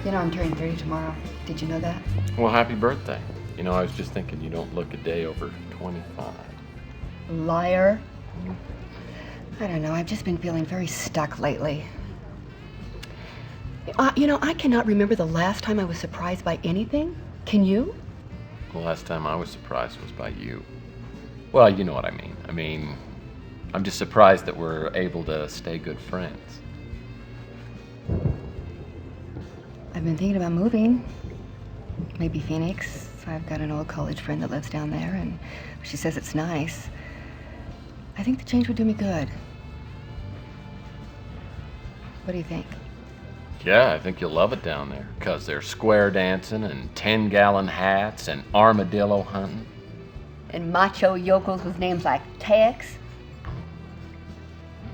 You know, I'm turning 30 tomorrow. Did you know that? Well, happy birthday. You know, I was just thinking you don't look a day over 25. Liar. I don't know, I've just been feeling very stuck lately. You know, I cannot remember the last time I was surprised by anything. Can you? The last time I was surprised was by you. Well, you know what I mean. I'm just surprised that we're able to stay good friends. I've been thinking about moving. Maybe Phoenix. I've got an old college friend that lives down there, and she says it's nice. I think the change would do me good. What do you think? Yeah, I think you'll love it down there, 'cause there's square dancing and 10-gallon hats and armadillo hunting. And macho yokels with names like Tex.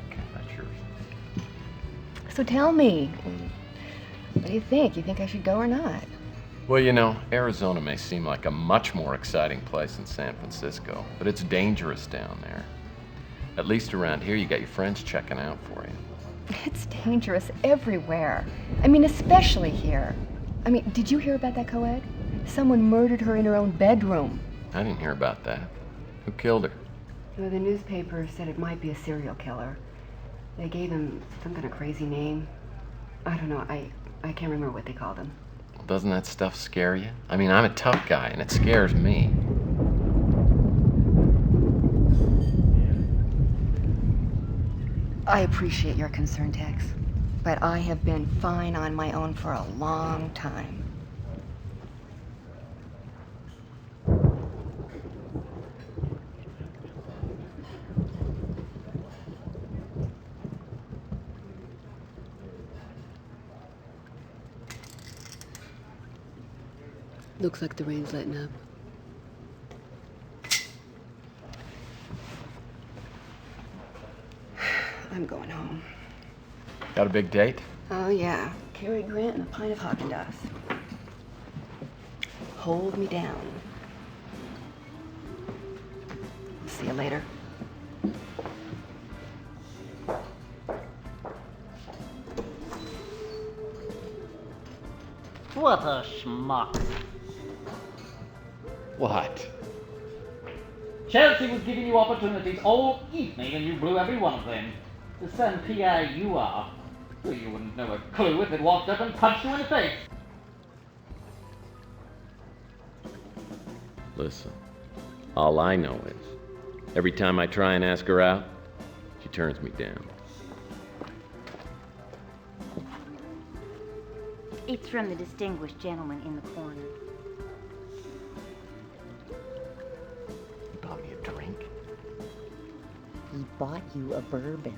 Okay, that's yours. So tell me, what do you think? You think I should go or not? Well, you know, Arizona may seem like a much more exciting place than San Francisco, but it's dangerous down there. At least around here, you got your friends checking out for you. It's dangerous everywhere. I mean, especially here. I mean, did you hear about that co-ed? Someone murdered her in her own bedroom. I didn't hear about that. Who killed her? Well, the newspaper said it might be a serial killer. They gave him some kind of crazy name. I don't know, I can't remember what they called him. Doesn't that stuff scare you? I mean, I'm a tough guy, and it scares me. I appreciate your concern, Tex, but I have been fine on my own for a long time. Looks like the rain's letting up. I'm going home. Got a big date? Oh, yeah. Cary Grant and a pint of Haagen-Dazs. Hold me down. See you later. What a schmuck. What? Chelsea was giving you opportunities all evening and you blew every one of them. The son PA you are. Well, you wouldn't know a clue if it walked up and punched you in the face. Listen, all I know is, every time I try and ask her out, she turns me down. It's from the distinguished gentleman in the corner. You bought me a drink? He bought you a bourbon.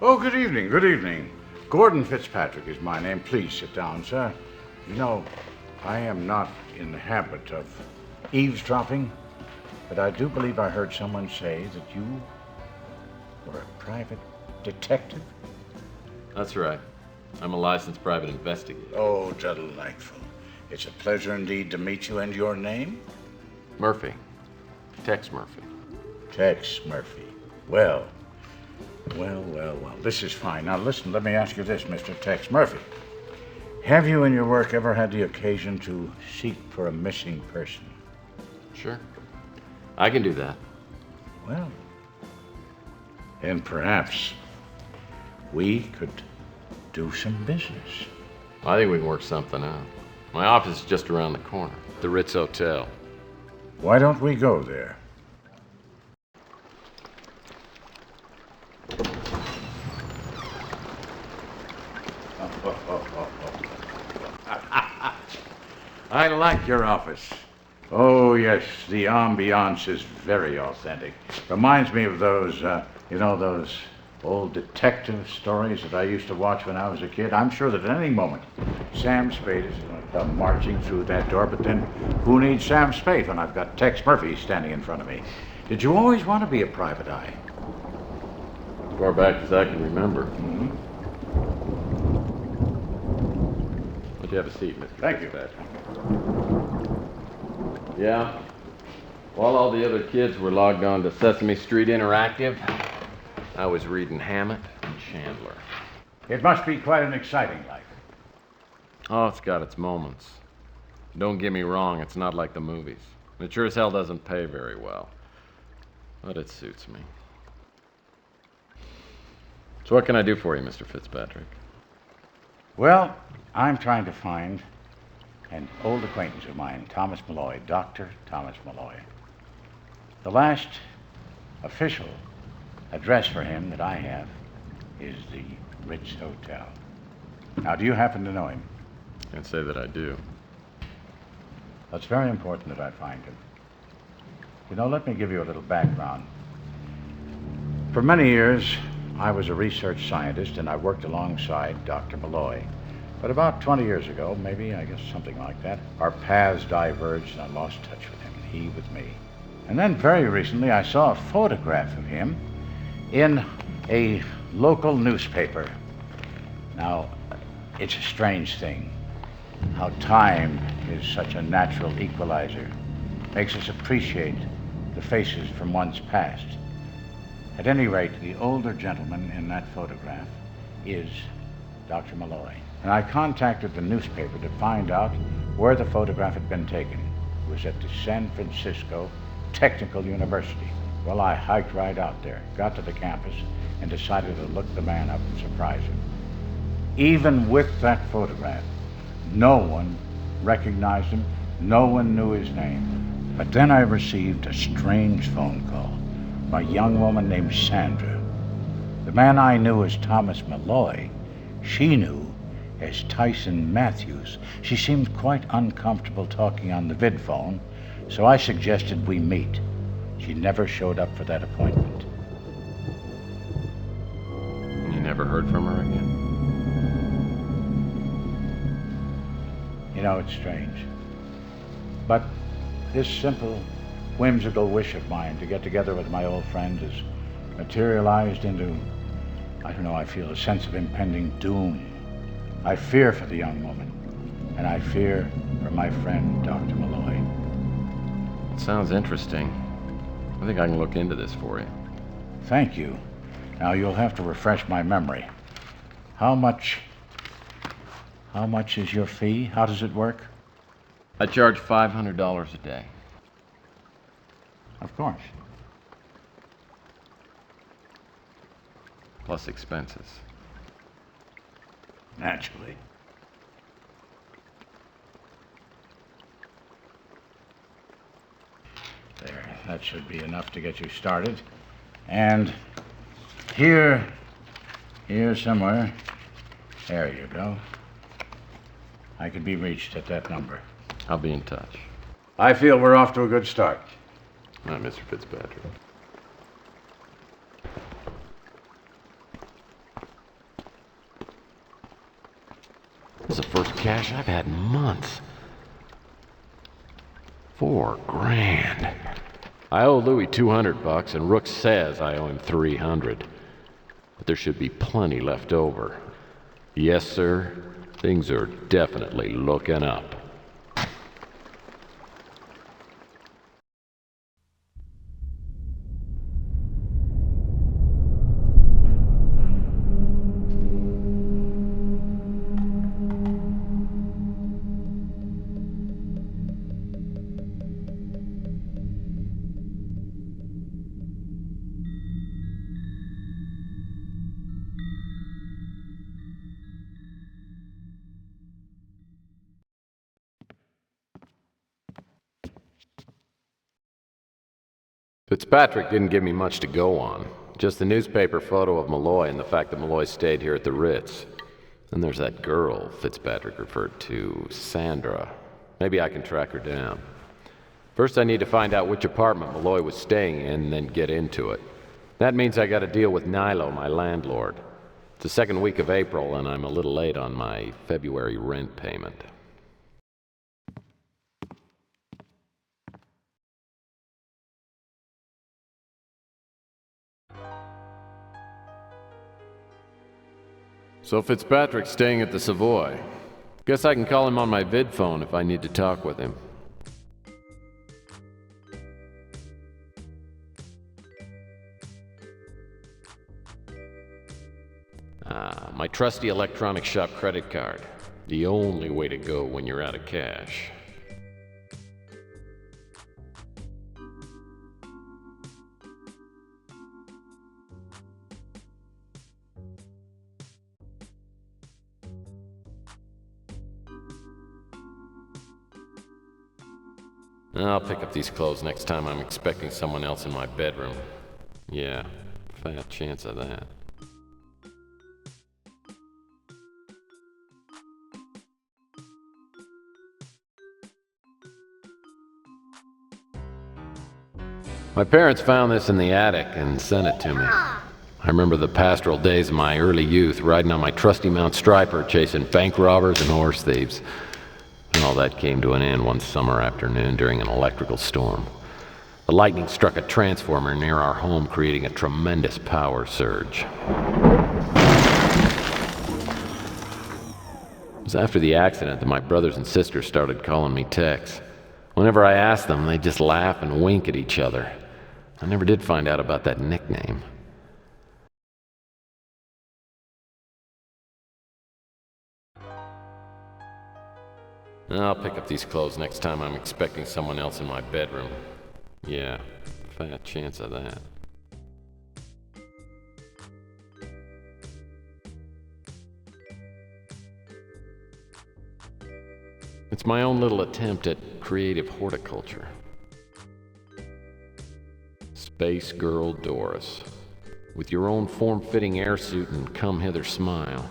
Oh, good evening, good evening. Gordon Fitzpatrick is my name. Please sit down, sir. You know, I am not in the habit of eavesdropping, but I do believe I heard someone say that you were a private detective. That's right. I'm a licensed private investigator. Oh, delightful. It's a pleasure indeed to meet you. And your name? Murphy. Tex Murphy. Tex Murphy. Well. This is fine. Now listen, let me ask you this, Mr. Tex Murphy. Have you in your work ever had the occasion to seek for a missing person? Sure. I can do that. Well, then perhaps we could do some business. I think we can work something out. My office is just around the corner, the Ritz Hotel. Why don't we go there? I like your office. Oh, yes, the ambiance is very authentic. Reminds me of those, those old detective stories that I used to watch when I was a kid. I'm sure that at any moment, Sam Spade is going to come marching through that door, but then who needs Sam Spade when I've got Tex Murphy standing in front of me? Did you always want to be a private eye? As far back as I can remember. Mm-hmm. Why don't you have a seat, Mr. Thank you. Fitzpatrick? Yeah. While all the other kids were logged on to Sesame Street Interactive, I was reading Hammett and Chandler. It must be quite an exciting life. Oh, it's got its moments. Don't get me wrong, it's not like the movies. It sure as hell doesn't pay very well. But it suits me. So what can I do for you, Mr. Fitzpatrick? Well, I'm trying to find an old acquaintance of mine, Thomas Malloy, Dr. Thomas Malloy. The last official address for him that I have is the Ritz Hotel. Now, do you happen to know him? Can't say that I do. It's very important that I find him. You know, let me give you a little background. For many years, I was a research scientist and I worked alongside Dr. Malloy. But about 20 years ago, maybe, I guess something like that, our paths diverged and I lost touch with him and he with me. And then very recently, I saw a photograph of him in a local newspaper. Now, it's a strange thing how time is such a natural equalizer, makes us appreciate the faces from one's past. At any rate, the older gentleman in that photograph is Dr. Malloy. And I contacted the newspaper to find out where the photograph had been taken. It was at the San Francisco Technical University. Well, I hiked right out there, got to the campus, and decided to look the man up and surprise him. Even with that photograph, no one recognized him, no one knew his name. But then I received a strange phone call by a young woman named Sandra. The man I knew as Thomas Malloy, she knew as Tyson Matthews. She seemed quite uncomfortable talking on the vid phone, so I suggested we meet. She never showed up for that appointment. You never heard from her again? You know, it's strange. But this simple, whimsical wish of mine to get together with my old friend has materialized into, I don't know, I feel a sense of impending doom. I fear for the young woman, and I fear for my friend, Dr. Malloy. It sounds interesting. I think I can look into this for you. Thank you. Now you'll have to refresh my memory. How much is your fee? How does it work? I charge $500 a day. Of course. Plus expenses. Naturally. There, that should be enough to get you started. And here somewhere, there you go. I could be reached at that number. I'll be in touch. I feel we're off to a good start. All right, Mr. Fitzpatrick. This is the first cash I've had in months. $4,000. I owe Louis $200, and Rook says I owe him $300. But there should be plenty left over. Yes, sir. Things are definitely looking up. Fitzpatrick didn't give me much to go on. Just the newspaper photo of Malloy and the fact that Malloy stayed here at the Ritz. Then there's that girl Fitzpatrick referred to, Sandra. Maybe I can track her down. First I need to find out which apartment Malloy was staying in and then get into it. That means I gotta deal with Nilo, my landlord. It's the second week of April and I'm a little late on my February rent payment. So Fitzpatrick's staying at the Savoy. Guess I can call him on my vid phone if I need to talk with him. My trusty electronic shop credit card. The only way to go when you're out of cash. I'll pick up these clothes next time I'm expecting someone else in my bedroom. Yeah, fat chance of that. My parents found this in the attic and sent it to me. I remember the pastoral days of my early youth, riding on my trusty Mount Striper, chasing bank robbers and horse thieves. And all that came to an end one summer afternoon during an electrical storm. The lightning struck a transformer near our home, creating a tremendous power surge. It was after the accident that my brothers and sisters started calling me Tex. Whenever I asked them, they'd just laugh and wink at each other. I never did find out about that nickname. I'll pick up these clothes next time I'm expecting someone else in my bedroom. Yeah, fat chance of that. It's my own little attempt at creative horticulture. Space Girl Doris. With your own form-fitting airsuit and come-hither smile,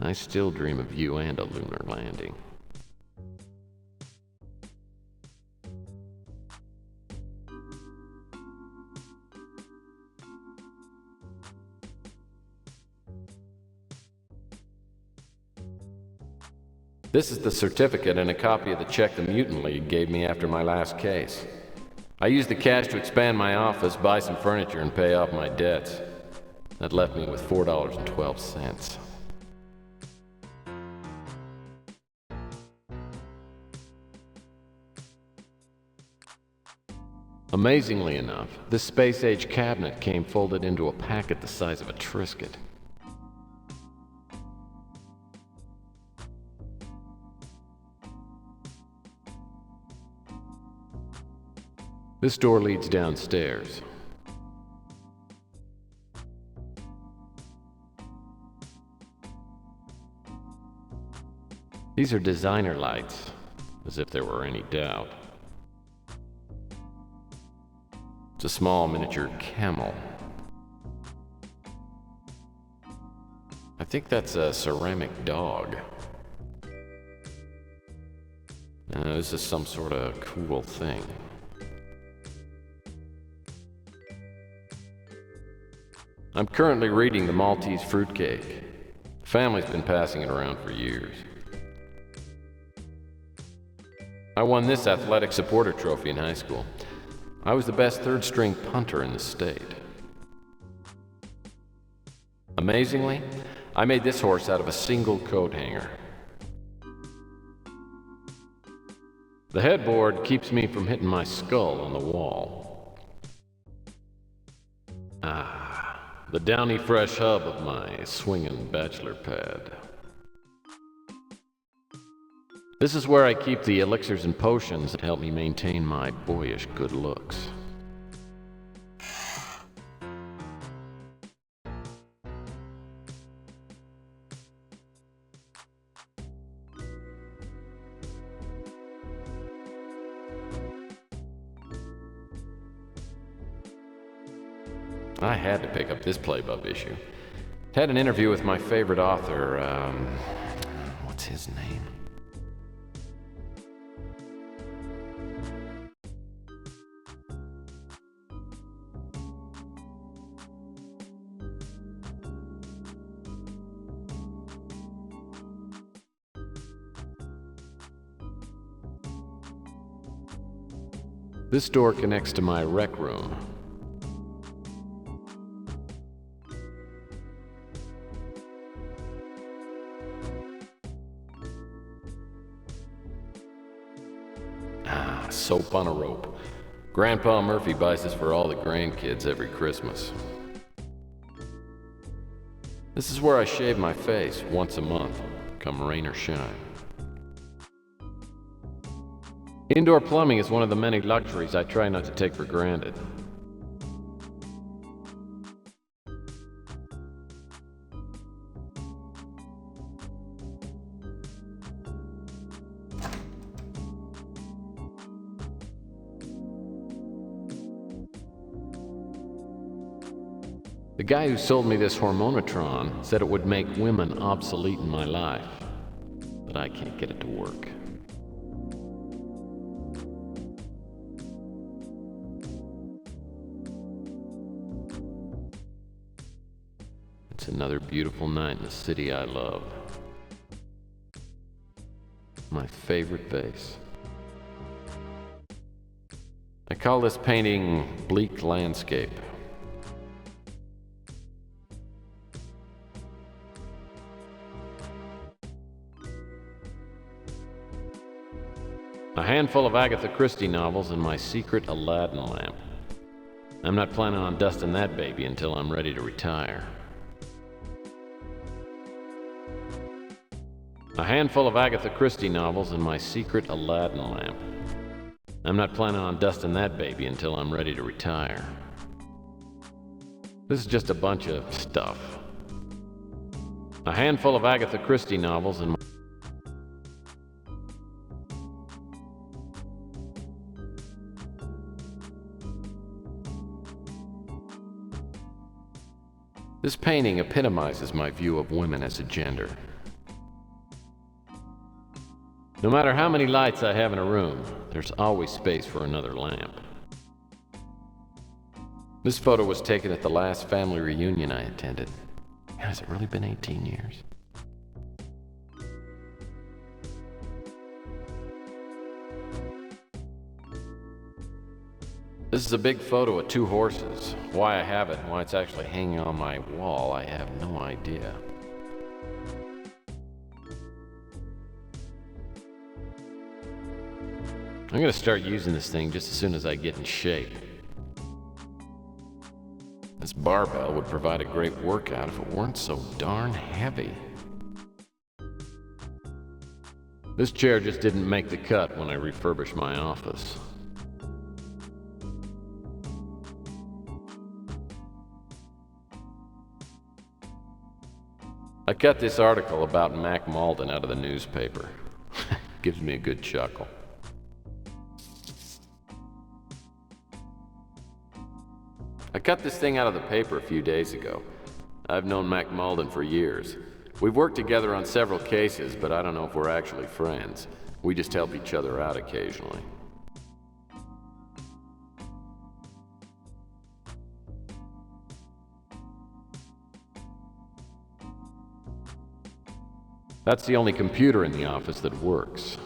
I still dream of you and a lunar landing. This is the certificate and a copy of the check the Mutant League gave me after my last case. I used the cash to expand my office, buy some furniture, and pay off my debts. That left me with $4.12. Amazingly enough, this space-age cabinet came folded into a packet the size of a Triscuit. This door leads downstairs. These are designer lights, as if there were any doubt. It's a small miniature camel. I think that's a ceramic dog. This is some sort of cool thing. I'm currently reading The Maltese Fruitcake. The family's been passing it around for years. I won this athletic supporter trophy in high school. I was the best third-string punter in the state. Amazingly, I made this horse out of a single coat hanger. The headboard keeps me from hitting my skull on the wall. The downy fresh hub of my swinging bachelor pad. This is where I keep the elixirs and potions that help me maintain my boyish good looks. I had to pick up this Playbub issue. Had an interview with my favorite author, what's his name? This door connects to my rec room. Soap on a rope. Grandpa Murphy buys this for all the grandkids every Christmas. This is where I shave my face once a month, come rain or shine. Indoor plumbing is one of the many luxuries I try not to take for granted. The guy who sold me this hormonotron said it would make women obsolete in my life, but I can't get it to work. It's another beautiful night in the city I love. My favorite vase. I call this painting Bleak Landscape. A handful of Agatha Christie novels and my secret Aladdin lamp. I'm not planning on dusting that baby until I'm ready to retire. A handful of Agatha Christie novels and my secret Aladdin lamp. I'm not planning on dusting that baby until I'm ready to retire. This is just a bunch of stuff. A handful of Agatha Christie novels and This painting epitomizes my view of women as a gender. No matter how many lights I have in a room, there's always space for another lamp. This photo was taken at the last family reunion I attended. Has it really been 18 years? This is a big photo of two horses. Why I have it and why it's actually hanging on my wall, I have no idea. I'm gonna start using this thing just as soon as I get in shape. This barbell would provide a great workout if it weren't so darn heavy. This chair just didn't make the cut when I refurbished my office. I cut this article about Mac Malden out of the newspaper. Gives me a good chuckle. I cut this thing out of the paper a few days ago. I've known Mac Malden for years. We've worked together on several cases, but I don't know if we're actually friends. We just help each other out occasionally. That's the only computer in the office that works.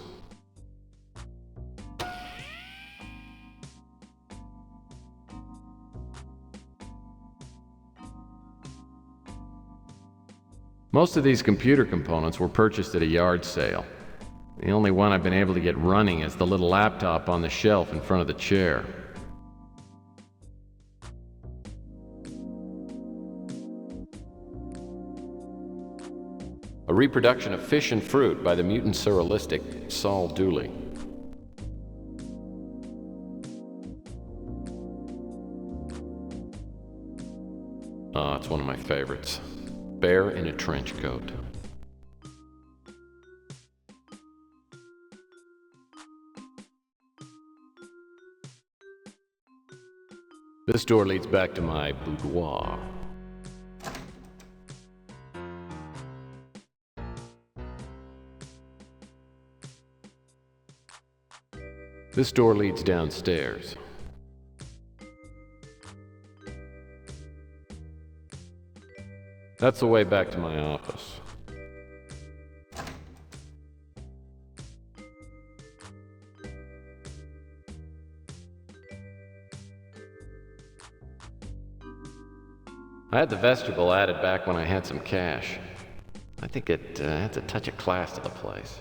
Most of these computer components were purchased at a yard sale. The only one I've been able to get running is the little laptop on the shelf in front of the chair. A reproduction of Fish and Fruit by the mutant surrealistic Saul Dooley. Oh, it's one of my favorites. Bear in a Trench Coat. This door leads back to my boudoir. This door leads downstairs. That's the way back to my office. I had the vestibule added back when I had some cash. I think it adds a touch of class to the place.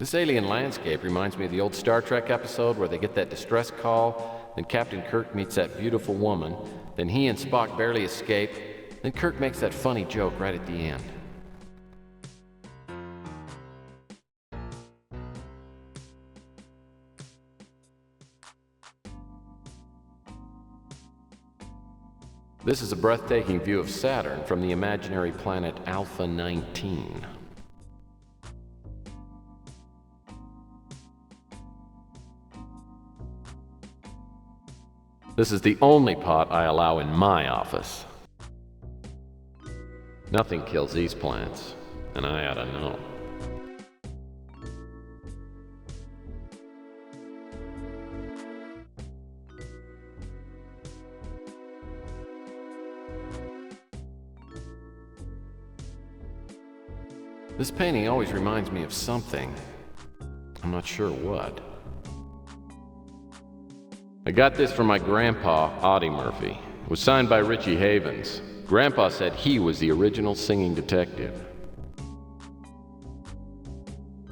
This alien landscape reminds me of the old Star Trek episode where they get that distress call, then Captain Kirk meets that beautiful woman, then he and Spock barely escape, then Kirk makes that funny joke right at the end. This is a breathtaking view of Saturn from the imaginary planet Alpha 19. This is the only pot I allow in my office. Nothing kills these plants. and I ought to know. This painting always reminds me of something. I'm not sure what. I got this from my grandpa, Audie Murphy. It was signed by Richie Havens. Grandpa said he was the original singing detective.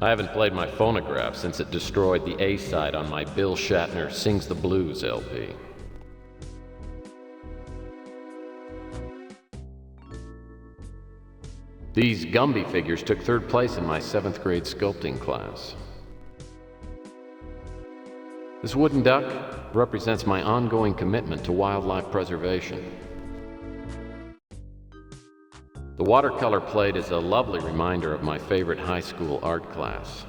I haven't played my phonograph since it destroyed the A-side on my Bill Shatner Sings the Blues LP. These Gumby figures took third place in my 7th grade sculpting class. This wooden duck represents my ongoing commitment to wildlife preservation. The watercolor plate is a lovely reminder of my favorite high school art class.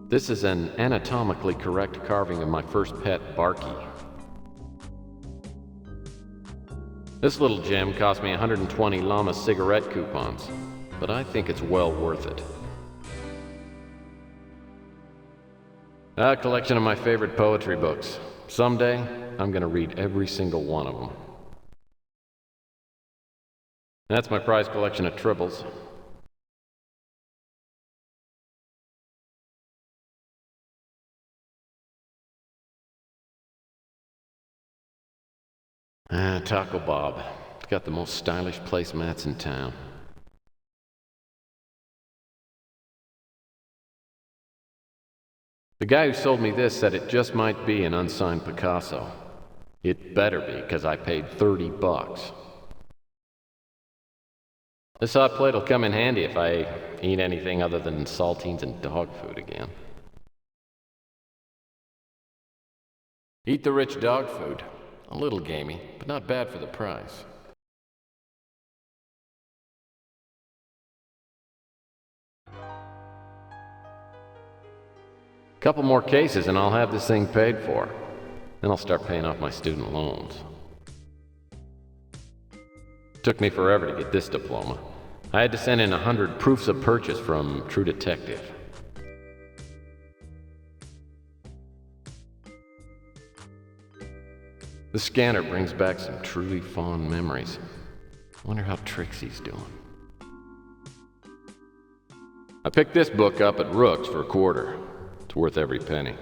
This is an anatomically correct carving of my first pet, Barky. This little gem cost me 120 Llama cigarette coupons, but I think it's well worth it. A collection of my favorite poetry books. Someday, I'm gonna read every single one of them. That's my prize collection of triples. Taco Bob. It's got the most stylish placemats in town. The guy who sold me this said it just might be an unsigned Picasso. It better be, because I paid $30. This hot plate will come in handy if I eat anything other than saltines and dog food again. Eat the rich dog food. A little gamey, but not bad for the price. Couple more cases and I'll have this thing paid for. Then I'll start paying off my student loans. Took me forever to get this diploma. I had to send in 100 proofs of purchase from True Detective. The scanner brings back some truly fond memories. Wonder how Trixie's doing. I picked this book up at Rook's for $0.25. It's worth every penny.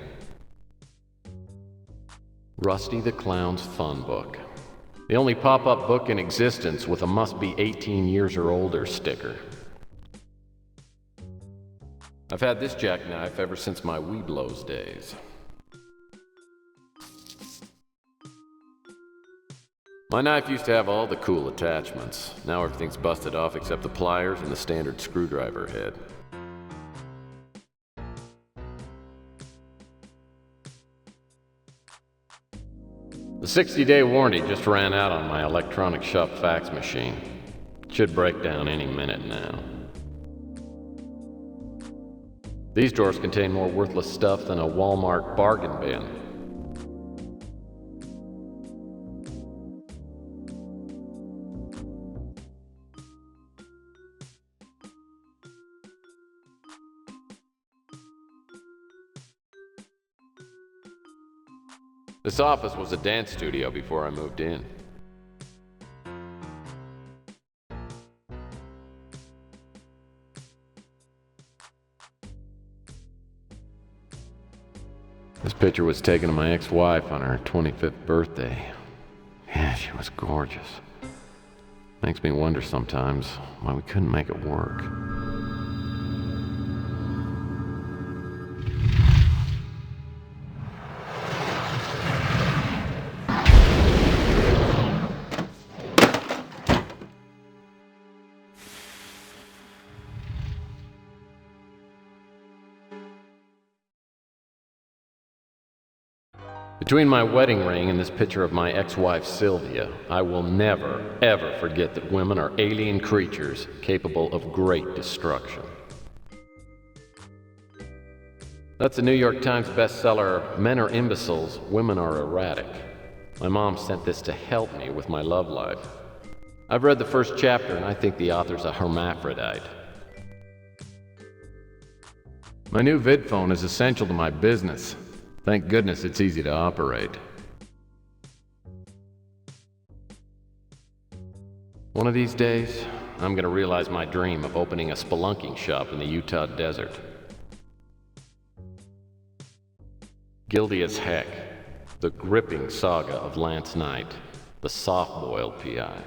Rusty the Clown's Fun Book. The only pop-up book in existence with a must-be 18 years or older sticker. I've had this jackknife ever since my Weeblos days. My knife used to have all the cool attachments. Now everything's busted off except the pliers and the standard screwdriver head. The 60-day warranty just ran out on my electronic shop fax machine. It should break down any minute now. These drawers contain more worthless stuff than a Walmart bargain bin. This office was a dance studio before I moved in. This picture was taken of my ex-wife on her 25th birthday. Yeah, she was gorgeous. Makes me wonder sometimes why we couldn't make it work. Between my wedding ring and this picture of my ex-wife Sylvia, I will never, ever forget that women are alien creatures capable of great destruction. That's a New York Times bestseller, Men Are Imbeciles, Women Are Erratic. My mom sent this to help me with my love life. I've read the first chapter and I think the author's a hermaphrodite. My new vid phone is essential to my business. Thank goodness it's easy to operate. One of these days, I'm gonna realize my dream of opening a spelunking shop in the Utah desert. Guilty as heck, the gripping saga of Lance Knight, the soft-boiled PI.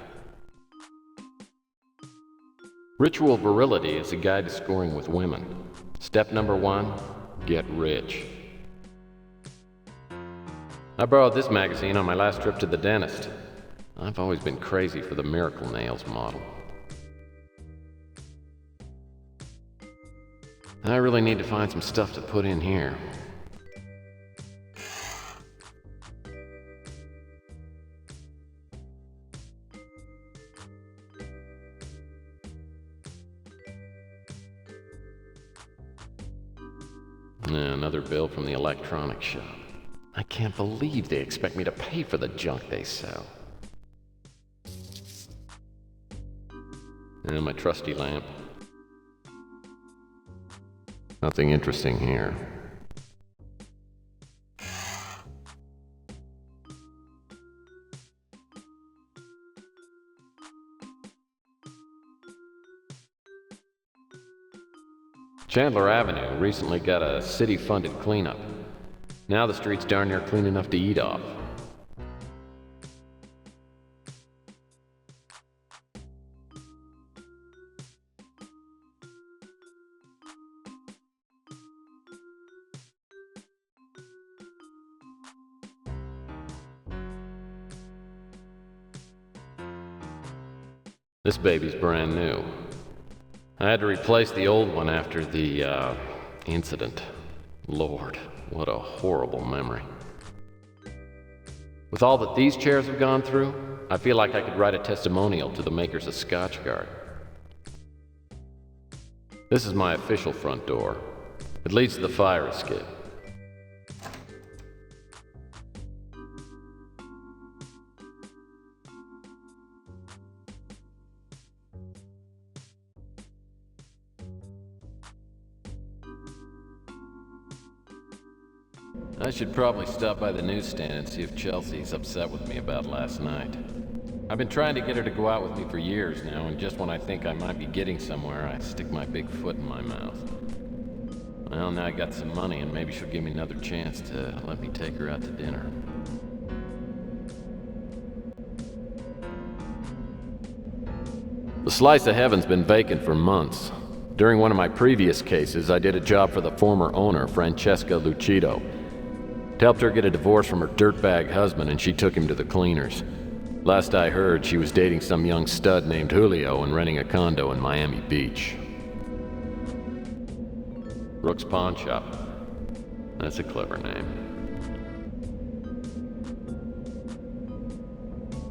Ritual virility is a guide to scoring with women. Step number 1, get rich. I borrowed this magazine on my last trip to the dentist. I've always been crazy for the Miracle Nails model. I really need to find some stuff to put in here. Another bill from the electronics shop. I can't believe they expect me to pay for the junk they sell. And my trusty lamp. Nothing interesting here. Chandler Avenue recently got a city-funded cleanup. Now the street's darn near clean enough to eat off. This baby's brand new. I had to replace the old one after the, incident. Lord, what a horrible memory. With all that these chairs have gone through, I feel like I could write a testimonial to the makers of Scotchgard. This is my official front door. It leads to the fire escape. I should probably stop by the newsstand and see if Chelsea's upset with me about last night. I've been trying to get her to go out with me for years now, and just when I think I might be getting somewhere, I stick my big foot in my mouth. Well, now I got some money, and maybe she'll give me another chance to let me take her out to dinner. The slice of heaven's been vacant for months. During one of my previous cases, I did a job for the former owner, Francesca Lucido. Helped her get a divorce from her dirtbag husband, and she took him to the cleaners. Last I heard, she was dating some young stud named Julio and renting a condo in Miami Beach. Rook's Pawn Shop. That's a clever name.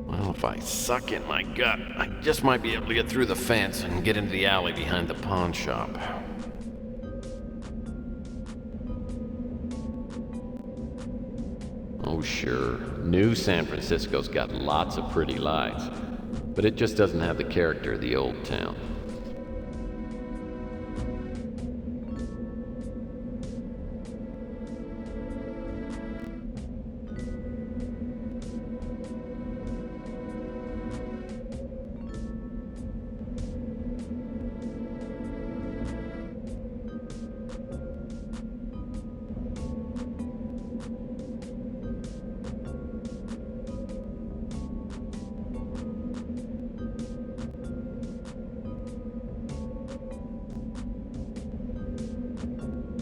Well, if I suck in my gut, I just might be able to get through the fence and get into the alley behind the pawn shop. Oh sure, New San Francisco's got lots of pretty lights, but it just doesn't have the character of the old town.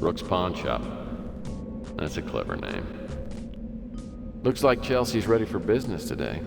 Rook's Pawn Shop. That's a clever name. Looks like Chelsea's ready for business today.